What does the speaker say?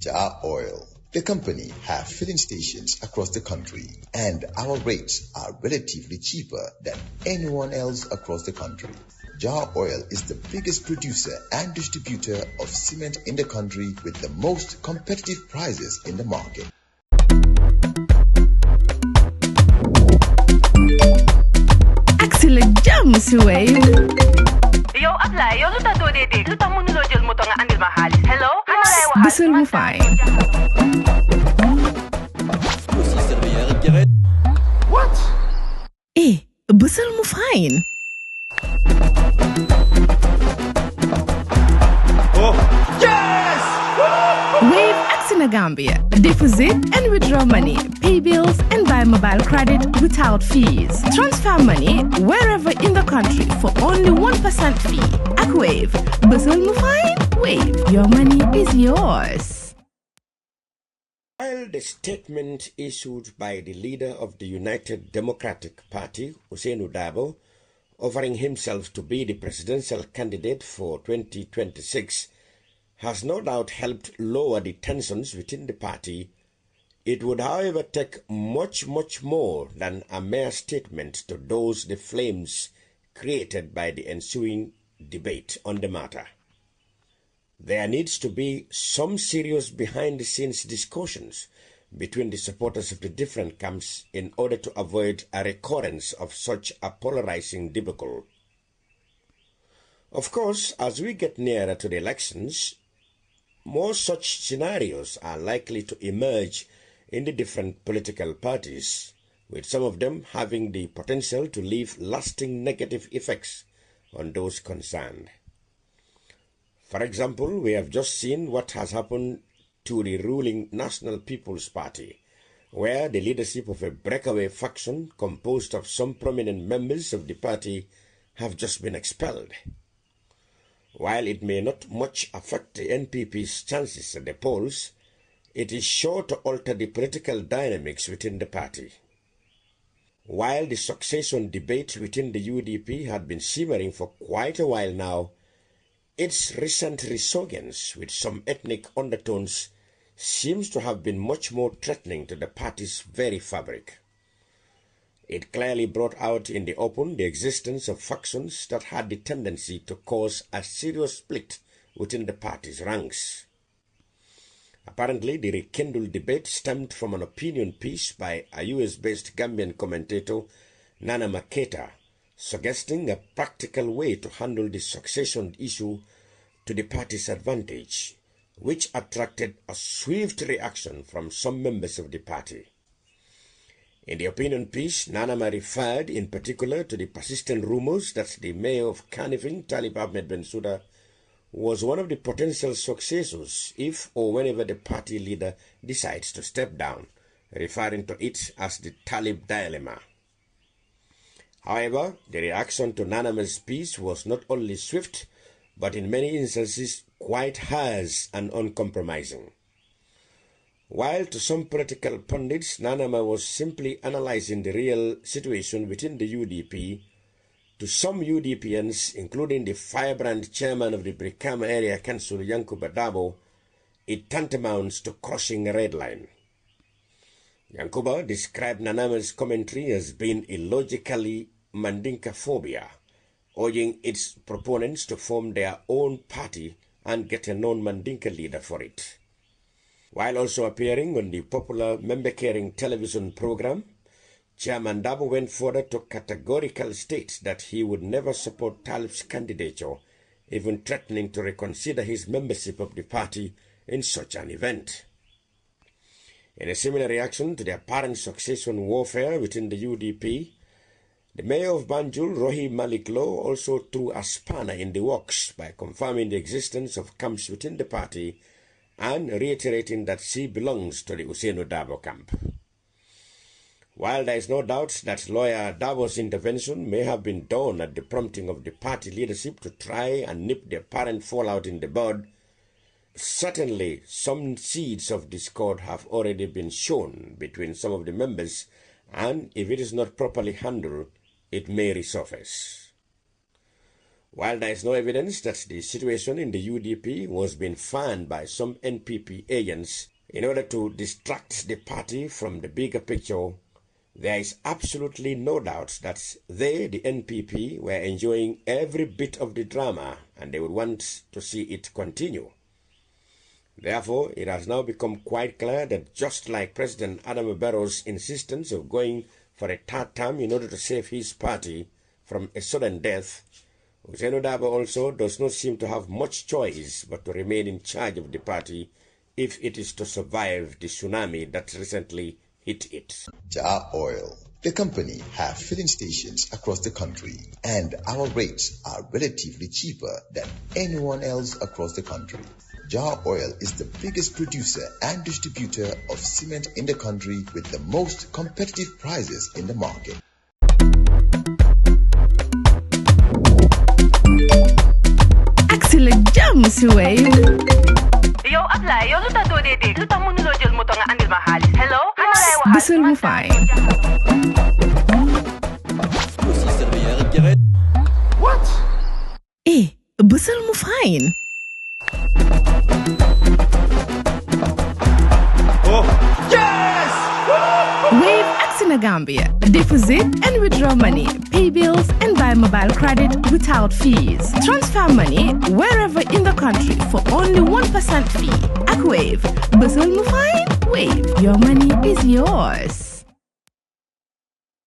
Jar Oil. The company have filling stations across the country, and our rates are relatively cheaper than anyone else across the country. Jar Oil is the biggest producer and distributor of cement in the country with the most competitive prices in the market. Axel jam si Wave. Yo, apply. Yo, luta do de. Luta mo nulo jël moto nga andil ma xaalis. Hello? Bisul mu fine. What? Bisul mu fine. Oh, yes! Wave Axina Gambia. Deposit and withdraw money, pay bills and buy mobile credit without fees. Transfer money wherever in the country for only 1% fee. At Wave. Bisul mu fine? Wave. Your money is yours. While the statement issued by the leader of the United Democratic Party, Darboe, offering himself to be the presidential candidate for 2026, has no doubt helped lower the tensions within the party, it would, however, take much more than a mere statement to douse the flames created by the ensuing debate on the matter. There needs to be some serious behind-the-scenes discussions between the supporters of the different camps in order to avoid a recurrence of such a polarizing debacle. Of course, as we get nearer to the elections, more such scenarios are likely to emerge in the different political parties, with some of them having the potential to leave lasting negative effects on those concerned. For example, we have just seen what has happened to the ruling National People's Party, where the leadership of a breakaway faction composed of some prominent members of the party have just been expelled. While it may not much affect the NPP's chances at the polls, it is sure to alter the political dynamics within the party. While the succession debate within the UDP had been simmering for quite a while now, its recent resurgence with some ethnic undertones seems to have been much more threatening to the party's very fabric. It clearly brought out in the open the existence of factions that had the tendency to cause a serious split within the party's ranks. Apparently, the rekindled debate stemmed from an opinion piece by a US-based Gambian commentator, Nana Maketa, suggesting a practical way to handle the succession issue to the party's advantage, which attracted a swift reaction from some members of the party. In the opinion piece, Nanama referred in particular to the persistent rumors that the mayor of Kanifing, Talib Ahmed Bensouda, was one of the potential successors if or whenever the party leader decides to step down, referring to it as the Talib dilemma. However, the reaction to Nanama's piece was not only swift, but in many instances quite harsh and uncompromising. While to some political pundits, Nanama was simply analyzing the real situation within the UDP, to some UDPians, including the firebrand chairman of the Brikama Area Council, Yankuba Darboe, it tantamounts to crossing a red line. Yankuba described Nanama's commentary as being illogically Mandinka-phobia, urging its proponents to form their own party and get a non-Mandinka leader for it. While also appearing on the popular member-caring television program, Chairman Darboe went further to categorically state that he would never support Talib's candidature, even threatening to reconsider his membership of the party in such an event. In a similar reaction to the apparent succession warfare within the UDP, the mayor of Banjul, Rohi Malik Low, also threw a spanner in the works by confirming the existence of camps within the party and reiterating that she belongs to the Ousainou Darboe camp. While there is no doubt that lawyer Darboe's intervention may have been done at the prompting of the party leadership to try and nip the apparent fallout in the bud, certainly some seeds of discord have already been shown between some of the members, and if it is not properly handled, it may resurface. While there is no evidence that the situation in the UDP was being fanned by some NPP agents in order to distract the party from the bigger picture, there is absolutely no doubt that they, the NPP, were enjoying every bit of the drama and they would want to see it continue. Therefore, it has now become quite clear that just like President Adama Barrow's insistence of going for a third term in order to save his party from a sudden death, Darboe also does not seem to have much choice but to remain in charge of the party if it is to survive the tsunami that recently hit it. Jar Oil, the company, have filling stations across the country, and our rates are relatively cheaper than anyone else across the country. Jar Oil is the biggest producer and distributor of cement in the country with the most competitive prices in the market. Axel jam si Wave. Yo, apply. Yo, luta do de. Luta mo nulo jël moto nga andil ma xaalis. Hello? Bisul mu fine. What? Bisul mu fine. Oh, yes! Wave Gambia. Deposit and withdraw money, pay bills and buy mobile credit without fees. Transfer money wherever in the country for only 1% fee. At Wave, Bisul mu fine. Wave, your money is yours.